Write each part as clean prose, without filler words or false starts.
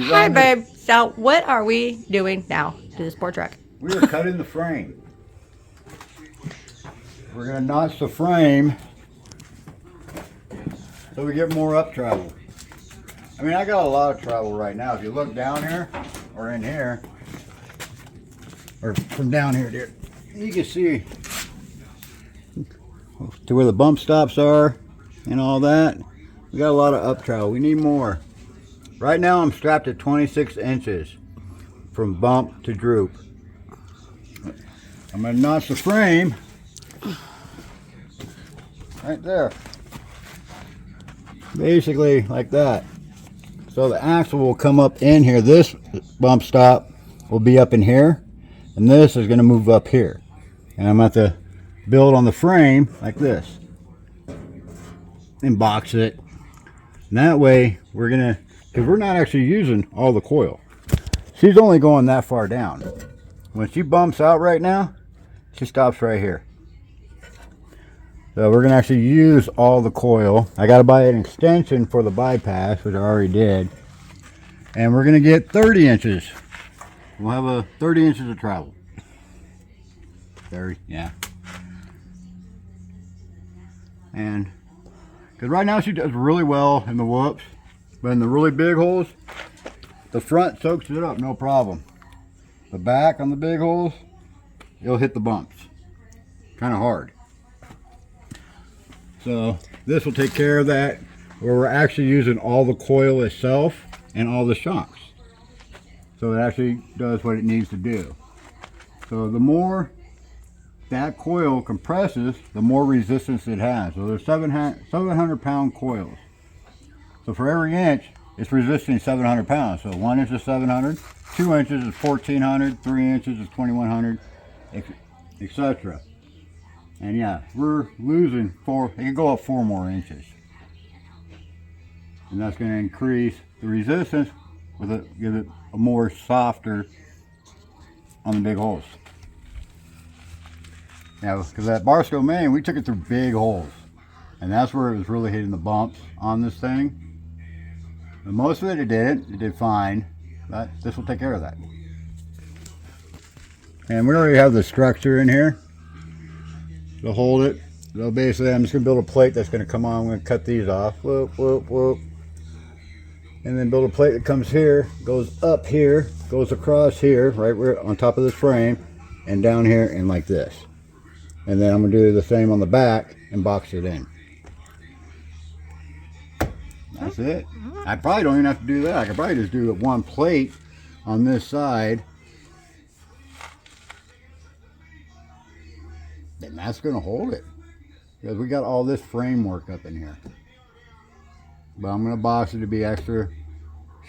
Hi, babe. So, what are we doing now to this poor truck? We are cutting the frame. We're going to notch the frame so we get more up travel. I mean, I got a lot of travel right now. If you look down here or in here, or from down here, dude, you can see to where the bump stops are and all that. We got a lot of up travel. We need more. Right now, I'm strapped at 26 inches from bump to droop. I'm going to notch the frame right there. Basically like that. So the axle will come up in here. This bump stop will be up in here. And this is going to move up here. And I'm going to have to build on the frame like this. And box it. And that way we're going to, because we're not actually using all the coil. She's only going that far down. When she bumps out right now, she stops right here. So we're going to actually use all the coil. I got to buy an extension for the bypass, which I already did. And we're going to get 30 inches. We'll have a 30 inches of travel. 30, yeah. And because right now she does really well in the whoops, but in the really big holes, the front soaks it up, no problem. The back on the big holes, it'll hit the bumps. Kind of hard. So this will take care of that, where we're actually using all the coil itself and all the shocks. So it actually does what it needs to do. So the more that coil compresses, the more resistance it has. So there's 700 pound coils. So for every inch, it's resisting 700 pounds. So 1 inch is 700, 2 inches is 1400, 3 inches is 2100, etc. And yeah, we're losing it can go up 4 more inches. And that's going to increase the resistance with it, give it a more softer on the big holes. Now, because that Barstow main, we took it through big holes. And that's where it was really hitting the bumps on this thing. But most of it didn't. It did fine. But this will take care of that. And we already have the structure in here to hold it. So basically, I'm just going to build a plate that's going to come on. I'm going to cut these off. Whoop, whoop, whoop. And then build a plate that comes here, goes up here, goes across here, right where on top of this frame, and down here, and like this. And then I'm going to do the same on the back and box it in. That's it. I probably don't even have to do that. I could probably just do one plate on this side. And that's going to hold it. Because we got all this framework up in here. But I'm going to box it to be extra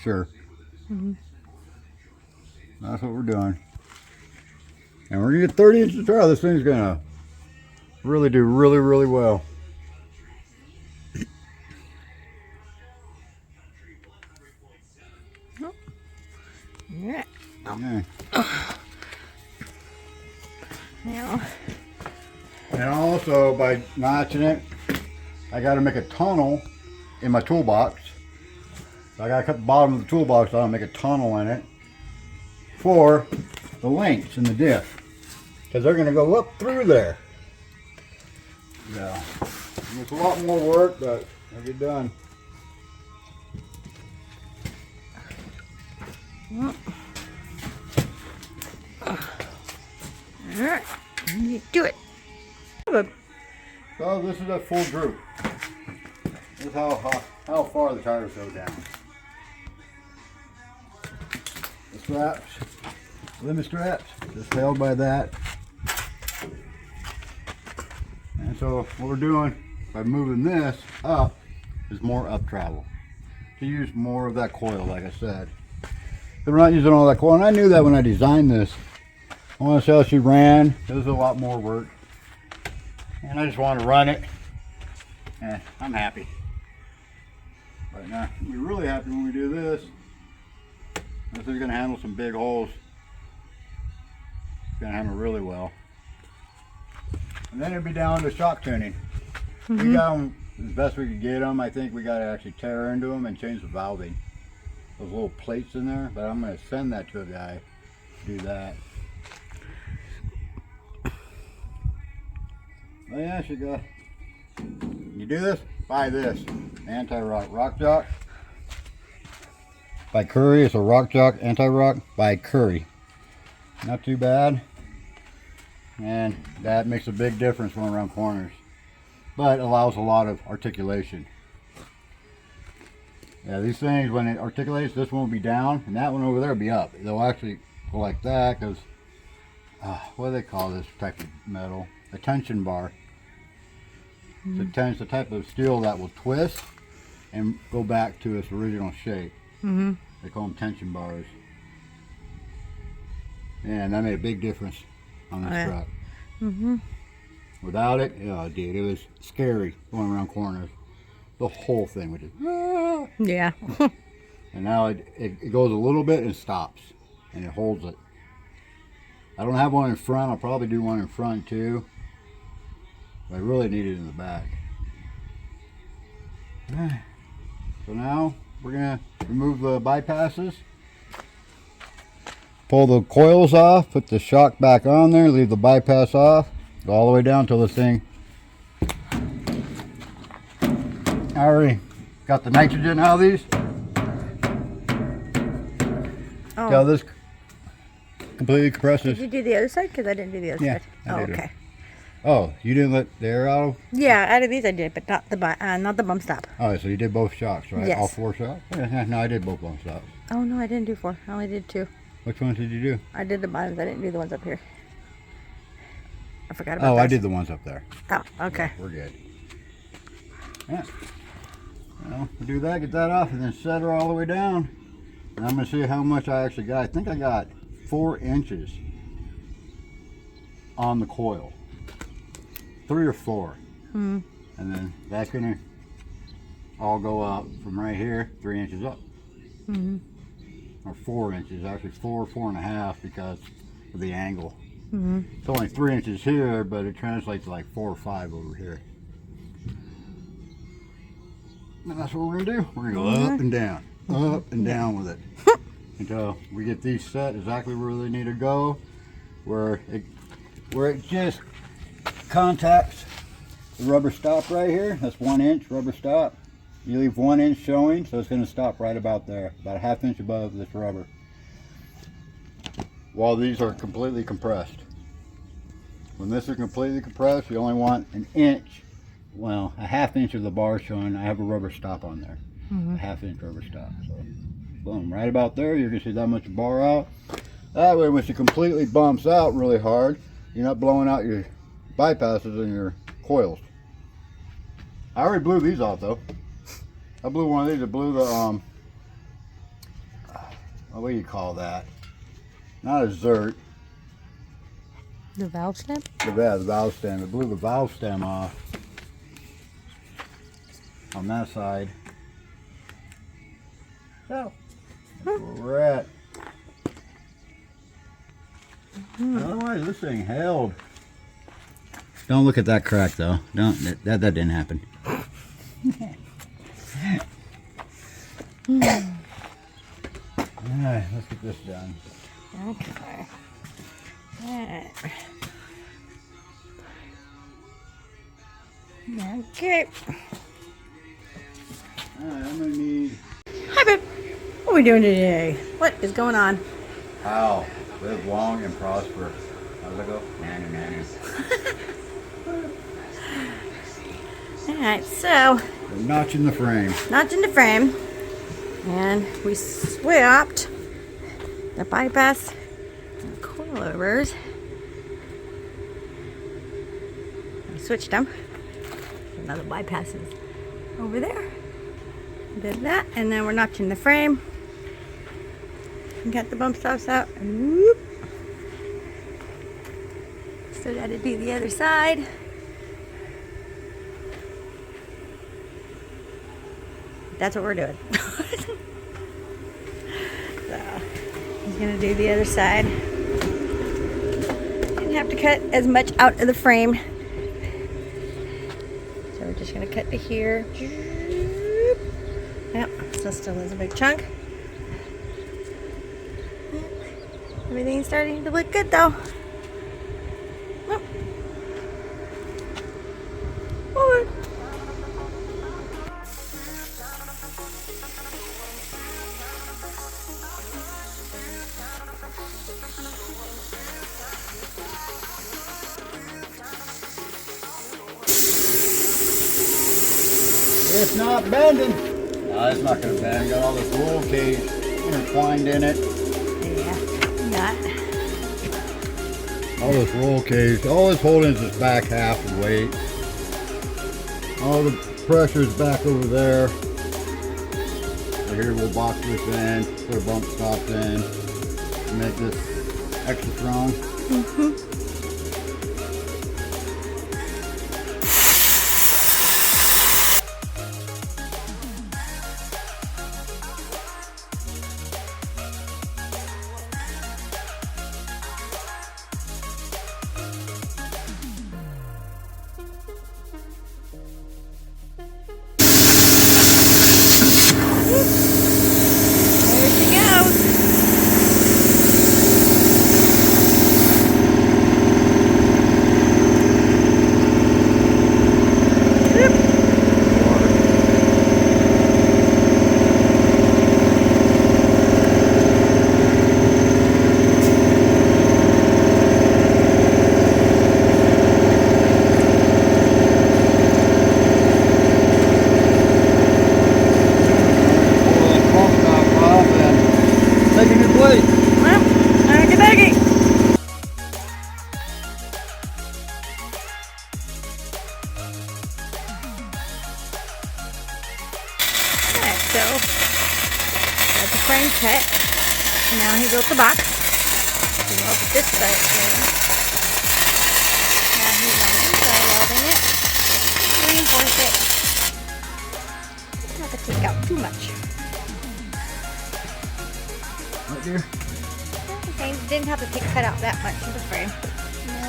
sure. That's what we're doing. And we're going to get 30 inches of travel. This thing's going to really do really well. Yeah. Yeah. Now. And also, by notching it, I got to make a tunnel in my toolbox. So I got to cut the bottom of the toolbox out and make a tunnel in it for the links in the diff. Because they're going to go up through there. Yeah. It's a lot more work, but it'll get done. Alright. Do it. So this is a full droop. This is how far the tires go down. The straps, limit straps, just held by that. And so what we're doing by moving this up is more up travel. To use more of that coil, like I said. So we're not using all that coil, and I knew that when I designed this. I want to see how she ran. It was a lot more work. And I just want to run it. And I'm happy. But now, we're really happy when we do this. This is going to handle some big holes. It's going to handle really well. And then it'll be down to shock tuning. We got them as best we could get them. I think we got to actually tear into them and change the valving. those little plates in there, but I'm going to send that to a guy to do that. Oh yeah, you go. You do this? Buy this. Anti-rock rock jock. By Curry, it's a rock jock anti-rock by Curry. Not too bad. And that makes a big difference going around corners. But allows a lot of articulation. Yeah, these things, when it articulates, this one will be down, and that one over there will be up. They'll actually go like that, because, what do they call this type of metal? A tension bar. It's the type of steel that will twist and go back to its original shape. They call them tension bars. And that made a big difference on this truck. Without it, oh dude, it was scary going around corners. The whole thing would just, Yeah. and now it goes a little bit and stops, and it holds it. I don't have one in front. I'll probably do one in front too. But I really need it in the back. So now we're gonna remove the bypasses, pull the coils off, put the shock back on there, leave the bypass off, go all the way down till this thing. I already got the nitrogen out of these. Oh. Till this completely compresses. Did you do the other side? Because I didn't do the other side. I Oh, did okay. Oh, you didn't let the air out? Yeah, out of these I did, but not the bump stop. Oh, so you did both shocks, right? Yes. All 4 shocks? Yeah, no, I did both bump stops. Oh no, I didn't do 4. I only did 2. Which ones did you do? I did the bottoms. I didn't do the ones up here. I forgot about Oh, those. I did the ones up there. Oh, okay. We're good. Yeah. Well, we'll do that, get that off, and then set her all the way down. And I'm going to see how much I actually got. I think I got 4 inches on the coil. 3 or 4. And then that's going to all go up from right here, 3 inches up. Or 4 inches, actually 4.5 because of the angle. It's only 3 inches here, but it translates to like 4 or 5 over here. And that's what we're gonna do. We're gonna go up and down with it until we get these set exactly where they need to go, where it just contacts the rubber stop right here. That's 1 inch rubber stop. You leave 1 inch showing, so it's gonna stop right about there, about a ½ inch above this rubber. While these are completely compressed. When this is completely compressed, you only want 1 inch, well, a ½ inch of the bar showing. I have a rubber stop on there, a ½ inch rubber stop. So, boom, right about there, you're gonna see that much bar out. That way, when it completely bumps out really hard, you're not blowing out your bypasses and your coils. I already blew these off though. I blew one of these. I blew the what do you call that? Not a zert. The valve stem? The valve stem. I blew the valve stem off on that side. So, that's where we're at. Otherwise, this thing held. Don't look at that crack though. Don't. That didn't happen. Alright, let's get this done. Okay. Alright. Okay. Alright, I'm gonna need. Hi, babe. What are we doing today? What is going on? How? Live long and prosper. How does that go? Nanny. Alright, so We're notching the frame. notching the frame, and we swapped the bypass and coilovers. We switched them. Another bypass is over there. Did that, and then we're notching the frame. Got the bump stops out. Whoop. Still got to do the other side. That's what we're doing. So, he's gonna do the other side. Didn't have to cut as much out of the frame. So we're just gonna cut to here. Yep, so still is a big chunk. Everything's starting to look good though. Oh. Forward. It's not bending. No, it's not going to bend. Got all this roll cage intertwined in it. Yeah, not. All this roll cage. All it's holding is this back half of weight. All the pressure's back over there. So here we'll box this in, put a bump stop in, to make this extra strong. Mm-hmm. There she goes. Take a new plate. Well, okie dokie. Alright, so got the frame cut. Now he built the box. He welded this side here. Now he's on the inside welding it. Reinforce it. Not to take out too much. Right there. Okay, didn't have to cut out that much of the frame.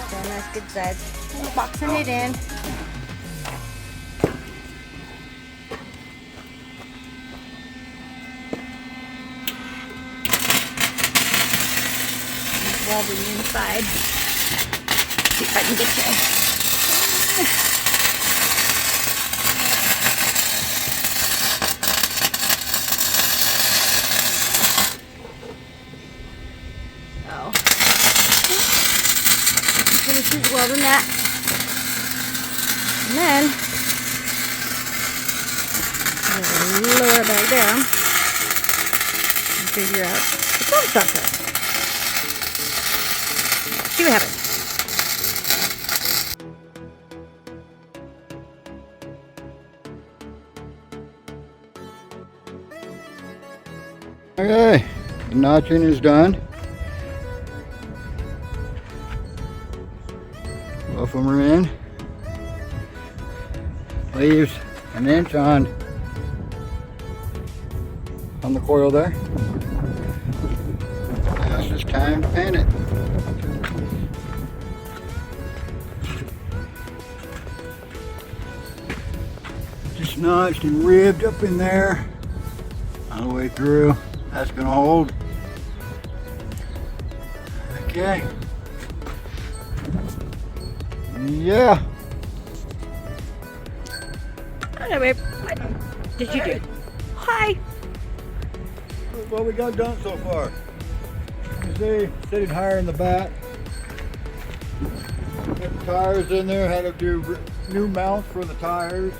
So nice good size. And we're boxing it in. Welding inside. See if I can get you. Oh. Finishes welding that. And then I'm gonna lower it back down and figure out the bump stopper. See what happens. Okay, the notching is done. Both of them are in. Leaves an inch on the coil there. Now it's just time to pin it. Just notched and ribbed up in there all the way through. That's gonna hold. Okay. Yeah. Hello, babe. What did you do? Hi. Look what we got done so far. You see, sitting higher in the back. Got the tires in there. Had to do new mounts for the tires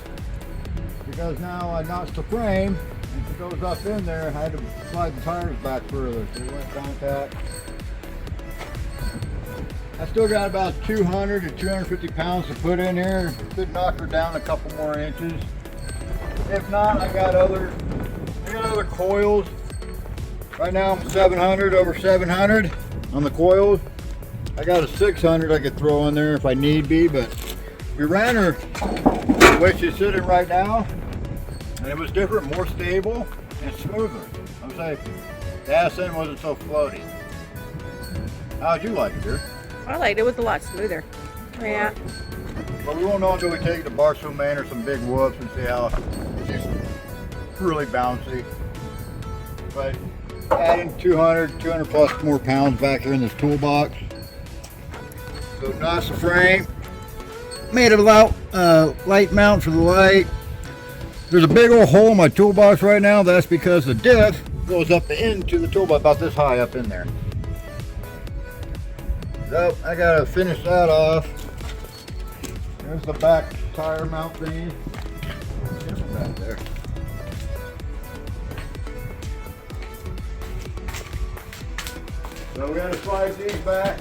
because now I notched the frame. And if it goes up in there, I had to slide the tires back further. So we went contact. I still got about 200 to 250 pounds to put in here. Could knock her down a couple more inches. If not, I got other coils. Right now I'm 700, over 700 on the coils. I got a 600 I could throw in there if I need be, but we ran her the way she's sitting right now, and it was different, more stable and smoother. I'm saying the ass end wasn't so floaty. How'd you like it, dear? I liked it. It was a lot smoother. Yeah. But we won't know until we take it to Barstow Man or some big whoops and see how she's really bouncy. But adding 200 plus more pounds back here in this toolbox. So notch the frame. Made it without light mount for the light. There's a big old hole in my toolbox right now. That's because the diff goes up into the toolbox about this high up in there. So I gotta finish that off. There's the back tire mount thingy. Back there. So we gotta slide these back.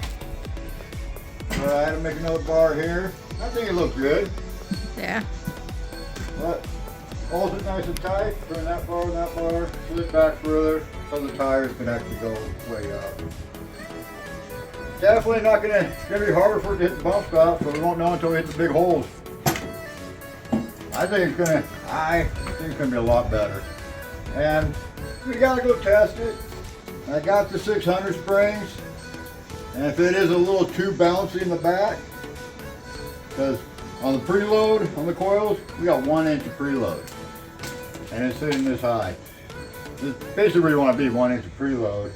So I had to make another bar here. I think it looks good. Yeah. But hold it nice and tight. Turn that bar and that bar. Slip back further so the tires can actually go way up. Definitely not it's gonna be harder for it to hit the bump stop, so we won't know until we hit the big holes. I think it's gonna be a lot better. And we gotta go test it. I got the 600 springs, and if it is a little too bouncy in the back, because on the preload, on the coils, we got 1 inch of preload, and it's sitting this high. It's basically where you want to be, 1 inch of preload.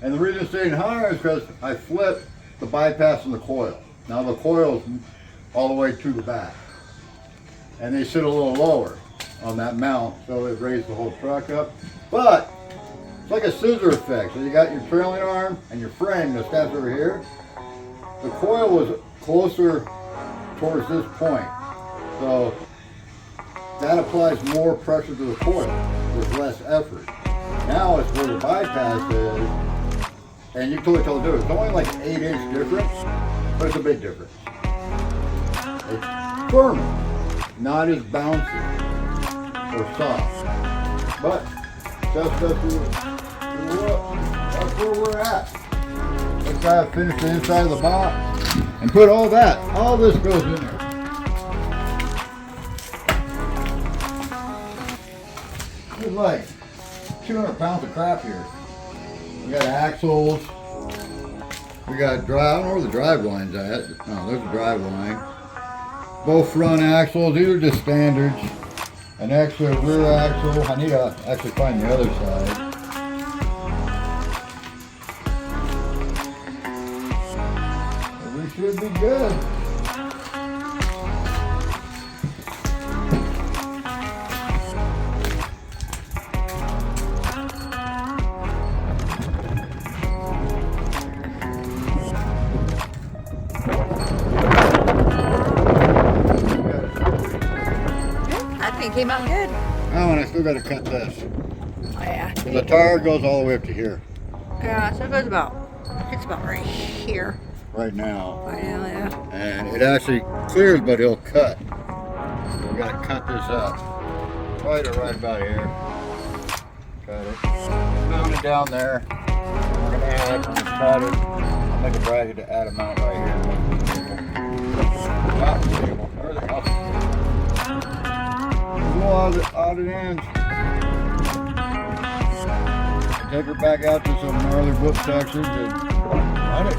And the reason it's sitting higher is because I flipped the bypass in the coil. Now the coil's all the way to the back, and they sit a little lower on that mount, so it raised the whole truck up. But it's like a scissor effect. So you got your trailing arm and your frame that steps over here. The coil was closer towards this point, so that applies more pressure to the coil with less effort. Now it's where the bypass is, and you can totally tell the difference. It's only like an 8-inch difference, but it's a big difference. It's firmer, not as bouncy or soft, but that's where we're at. Let's try to finish the inside of the box and put all this goes in there. There's like 200 pounds of crap here. We got axles, we got drive, I don't know where the drive line's at. No, there's a drive line. Both front axles, these are just standards. An extra rear axle. I need to actually find the other side. But we should be good. It came out good. Oh, and I still got to cut this. Oh yeah. The tire goes all the way up to here. Yeah, so it's about right here. Right now. Right now, yeah. And it actually clears, but it'll cut. So we got to cut this up. Right about here. Cut it. Mount it down there. We're going to add, cut it. I'll make a bracket to add a mount right here. Not stable. Everything else is stable. Out it ends. Take her back out to some gnarly whip sections and run it.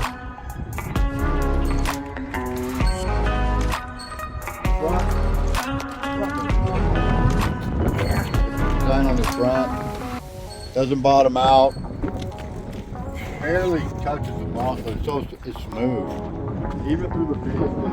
Design on the front. Doesn't bottom out. Barely touches the bump, but it's smooth. Even through the vehicle.